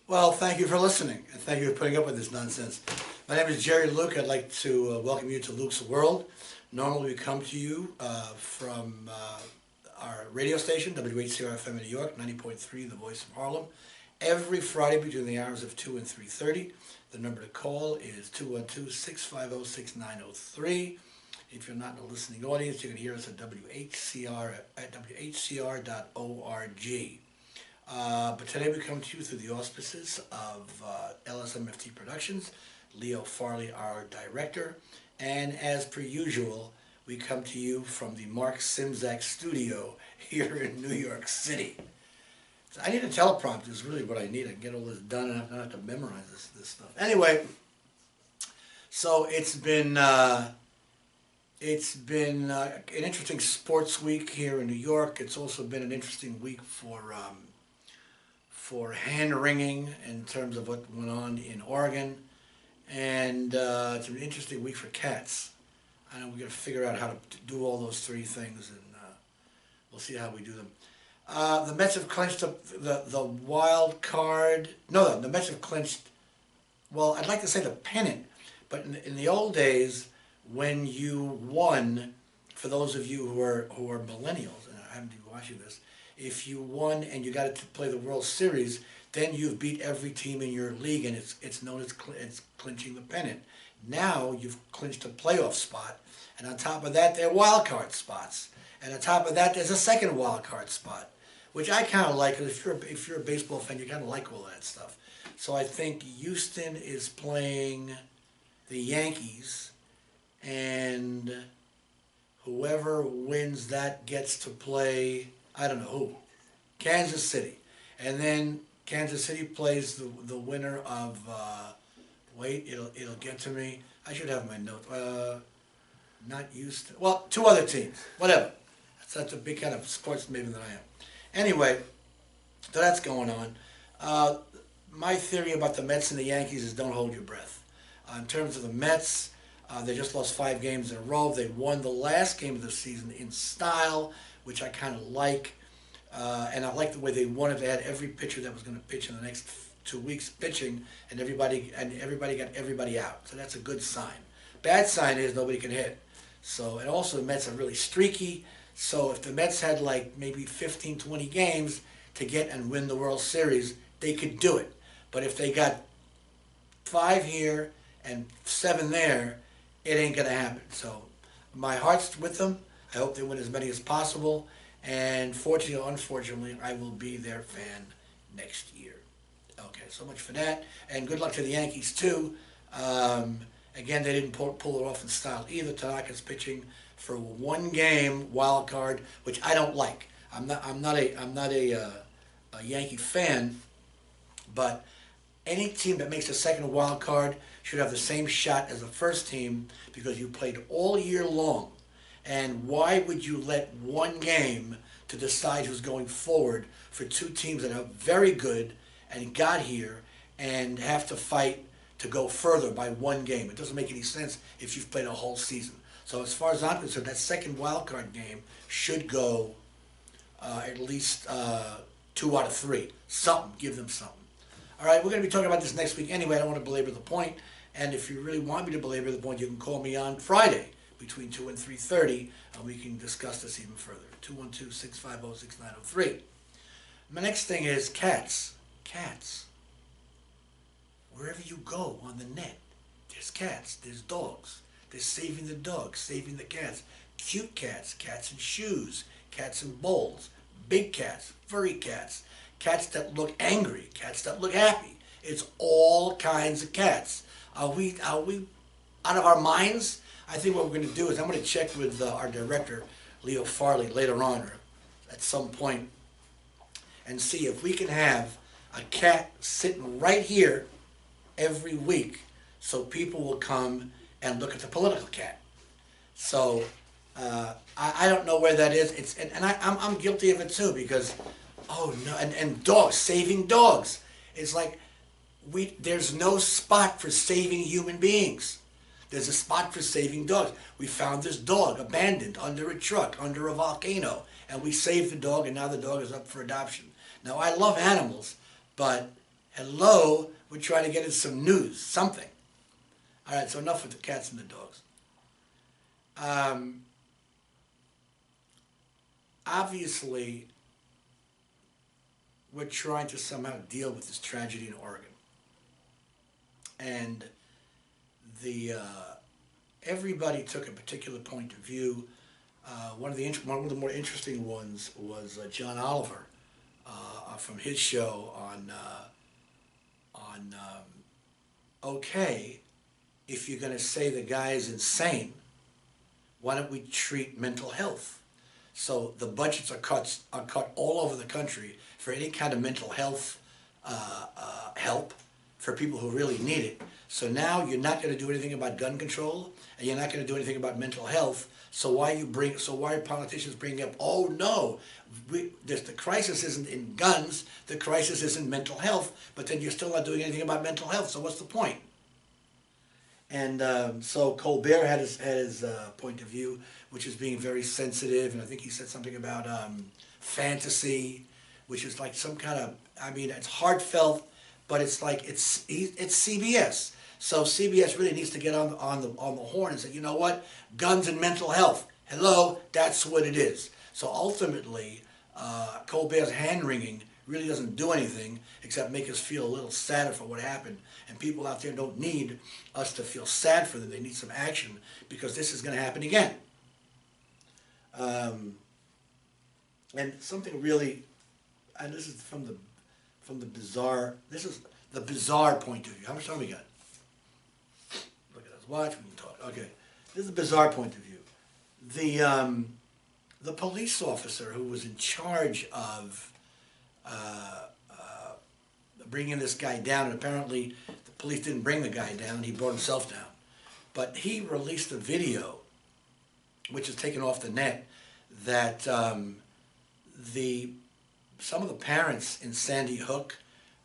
Well, thank you for listening, and thank you for putting up with this nonsense. My name is Jerry Luke. I'd like to welcome you to Luke's World. Normally we come to you from our radio station, WHCR-FM in New York, 90.3, The Voice of Harlem, every Friday between the hours of 2 and 3:30. The number to call is 212-650-6903. If you're not in the listening audience, you can hear us at WHCR at WHCR.org. But today we come to you through the auspices of LSMFT Productions, Leo Farley, our director, and as per usual, we come to you from the Mark Symczak studio here in New York City. So I need a teleprompter is really what I need. I can get all this done and I don't have to memorize this stuff. Anyway, so it's been an interesting sports week here in New York. It's also been an interesting week for hand-wringing in terms of what went on in Oregon. And it's an interesting week for cats. I know we're going to figure out how to do all those three things, and we'll see how we do them. The Mets have clinched the wild card. No, the Mets have clinched, well, I'd like to say the pennant, but in the old days, when you won, for those of you who are millennials, and I haven't been watching this, if you won and you got to play the World Series, then you've beat every team in your league, and it's known as it's clinching the pennant. Now you've clinched a playoff spot, and on top of that, there are wild card spots, and on top of that, there's a second wild card spot, which I kind of like. Because if you're a baseball fan, you kind of like all that stuff. So I think Houston is playing the Yankees, and whoever wins that gets to play, I don't know who, Kansas City. And then Kansas City plays the winner of, wait, it'll get to me. I should have my note. Not Houston. Well, two other teams, whatever. That's a big kind of sports maven that I am. Anyway, so that's going on. My theory about the Mets and the Yankees is don't hold your breath. In terms of the Mets, they just lost 5 games in a row. They won the last game of the season in style, which I kind of like. And I like the way they won it. They had every pitcher that was going to pitch in the next 2 weeks pitching, and everybody got everybody out. So that's a good sign. Bad sign is nobody can hit. So, and also the Mets are really streaky. So if the Mets had like maybe 15, 20 games to get and win the World Series, they could do it. But if they got 5 here and 7 there, it ain't going to happen. So my heart's with them. I hope they win as many as possible. And fortunately or unfortunately, I will be their fan next year. Okay, so much for that. And good luck to the Yankees too. Again, they didn't pull it off in style either. Tanaka's pitching for 1 game wild card, which I don't like. I'm not a Yankee fan, but any team that makes a second wild card should have the same shot as the first team because you played all year long. And why would you let 1 game to decide who's going forward for 2 teams that are very good and got here and have to fight to go further by 1 game? It doesn't make any sense if you've played a whole season. So as far as I'm concerned, that second wild card game should go at least 2 out of 3. Something, give them something. All right, we're going to be talking about this next week anyway. I don't want to belabor the point. And if you really want me to belabor the point, you can call me on Friday between 2 and 3:30, and we can discuss this even further. 212-650-6903. My next thing is cats. Cats. Wherever you go on the net, there's cats, there's dogs. They're saving the dogs, saving the cats. Cute cats, cats in shoes, cats in bowls, big cats, furry cats, cats that look angry, cats that look happy. It's all kinds of cats. Are we out of our minds? I think what we're going to do is I'm going to check with our director, Leo Farley, later on or at some point and see if we can have a cat sitting right here every week so people will come and look at the political cat. So I don't know where that is. I'm guilty of it too because, oh no, and dogs, saving dogs. It's like there's no spot for saving human beings. There's a spot for saving dogs. We found this dog abandoned under a truck, under a volcano, and we saved the dog, and now the dog is up for adoption. Now, I love animals, but Hello, we're trying to get in some news, something. All right, so enough with the cats and the dogs. Obviously, we're trying to somehow deal with this tragedy in Oregon. And the everybody took a particular point of view. One of the more interesting ones was John Oliver from his show on okay, if you're going to say the guy is insane, why don't we treat mental health? So the budgets are cut all over the country for any kind of mental health help for people who really need it. So now you're not going to do anything about gun control, and you're not going to do anything about mental health. So why are politicians bringing up? Oh no, the crisis isn't in guns. The crisis is in mental health. But then you're still not doing anything about mental health. So what's the point? And so Colbert had his point of view, which is being very sensitive, and I think he said something about fantasy, which is like some kind of, I mean, it's heartfelt, but it's like it's CBS. So CBS really needs to get on the horn and say, you know what, guns and mental health. Hello, that's what it is. So ultimately, Colbert's hand wringing really doesn't do anything except make us feel a little sadder for what happened. And people out there don't need us to feel sad for them. They need some action because this is going to happen again. And something really, and this is from the bizarre. This is the bizarre point of view. How much time we got? Look at us. Watch. We can talk. Okay. This is the bizarre point of view. The police officer who was in charge of bringing this guy down, and apparently the police didn't bring the guy down, he brought himself down. But he released a video, which is taken off the net, that some of the parents in Sandy Hook,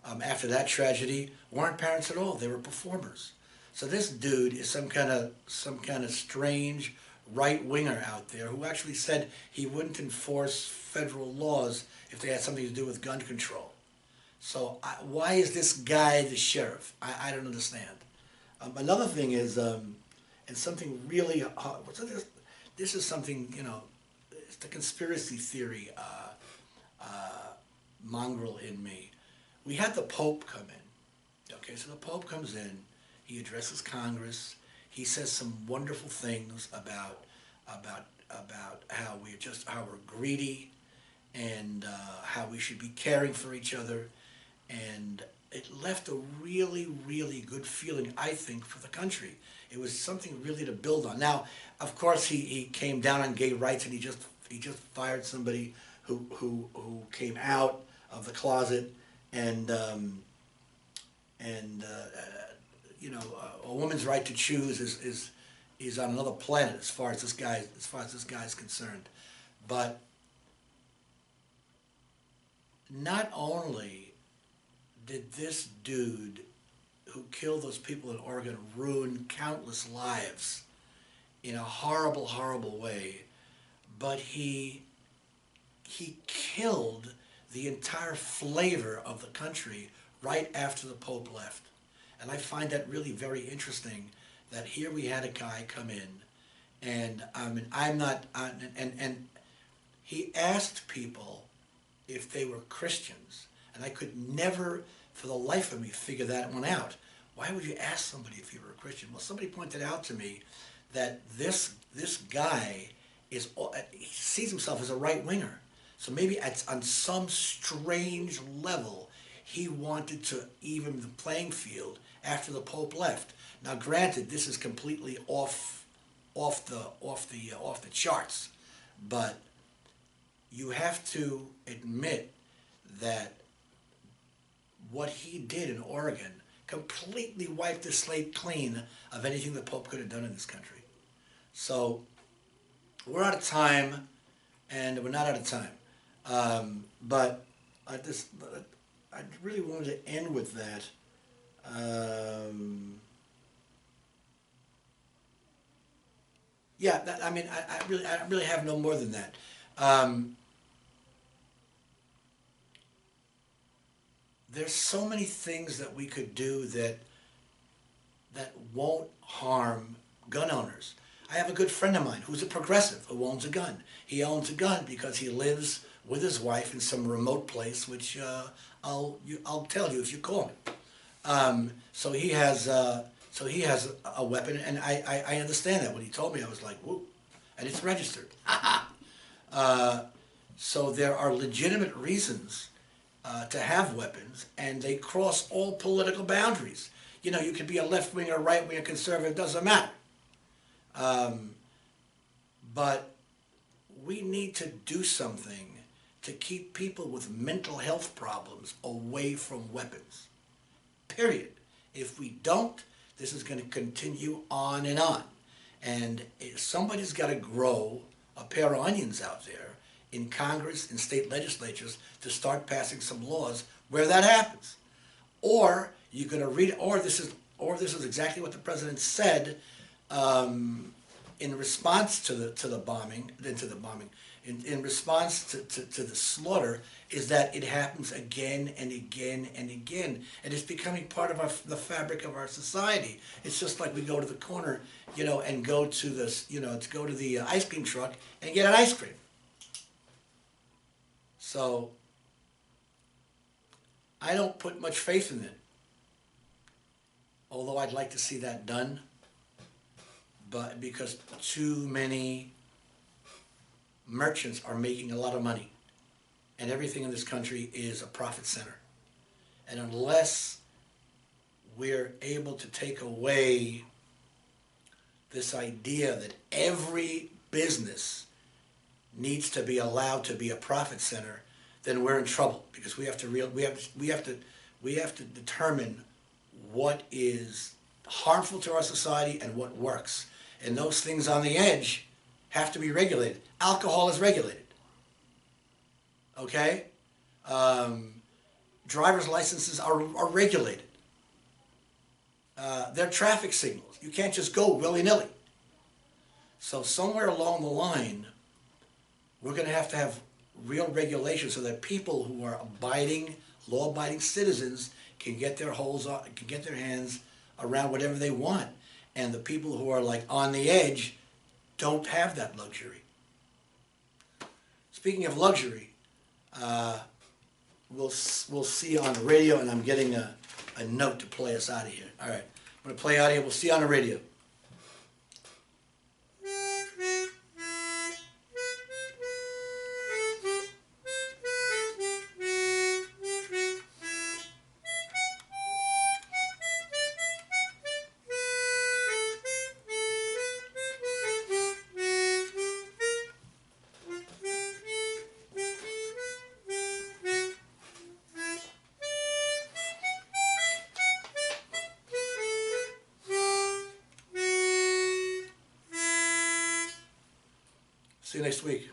after that tragedy, weren't parents at all, they were performers. So this dude is some kind of strange right-winger out there who actually said he wouldn't enforce federal laws if they had something to do with gun control. So why is this guy the sheriff? I don't understand. Another thing is, and something really, this is something, you know, it's the conspiracy theory mongrel in me. We had the Pope come in. Okay, so the Pope comes in, he addresses Congress, he says some wonderful things about how we're greedy and how we should be caring for each other, and it left a really, really good feeling, I think, for the country. It was something really to build on. Now, of course, he came down on gay rights, and he just fired somebody who came out of the closet, and you know, a woman's right to choose is on another planet as far as this guy is concerned. But not only did this dude who killed those people in Oregon ruin countless lives in a horrible, horrible way, but he killed the entire flavor of the country right after the Pope left. And I find that really very interesting, that here we had a guy come in, and and he asked people if they were Christians, and I could never, for the life of me, figure that one out. Why would you ask somebody if you were a Christian? Well, somebody pointed out to me that this guy he sees himself as a right-winger. So maybe on some strange level, he wanted to even the playing field after the Pope left. Now, granted, this is completely off the charts, but you have to admit that what he did in Oregon completely wiped the slate clean of anything the Pope could have done in this country. So we're out of time, and we're not out of time. But I really wanted to end with that. Yeah, I mean, I really have no more than that. there's so many things that we could do that won't harm gun owners. I have a good friend of mine who's a progressive who owns a gun. He owns a gun because he lives with his wife in some remote place, which I'll tell you if you call me. So he has a weapon, and I understand that. When he told me, I was like, whoop, and it's registered. So there are legitimate reasons to have weapons, and they cross all political boundaries. You know, you could be a left-winger, right-winger, conservative, doesn't matter. But we need to do something to keep people with mental health problems away from weapons. Period. If we don't, this is going to continue on and on. And somebody's got to grow a pair of onions out there in Congress and state legislatures to start passing some laws where that happens. Or you're going to read, or this is exactly what the president said in response to the bombing, in response to the slaughter, is that it happens again and again and again, and it's becoming part of the fabric of our society. It's just like we go to the corner, you know, and go to this, you know, to go to the ice cream truck and get an ice cream. So I don't put much faith in it, although I'd like to see that done, but because too many merchants are making a lot of money, and everything in this country is a profit center. And unless we're able to take away this idea that every business needs to be allowed to be a profit center, then we're in trouble, because we have to determine what is harmful to our society and what works. And those things on the edge have to be regulated. Alcohol is regulated. Okay? Driver's licenses are regulated. They're traffic signals. You can't just go willy-nilly. So somewhere along the line, we're going to have real regulations so that people who are law-abiding citizens can get their hands around whatever they want, and the people who are like on the edge don't have that luxury. Speaking of luxury, we'll see on the radio, and I'm getting a note to play us out of here. All right, I'm going to play out of here. We'll see you on the radio. See you next week.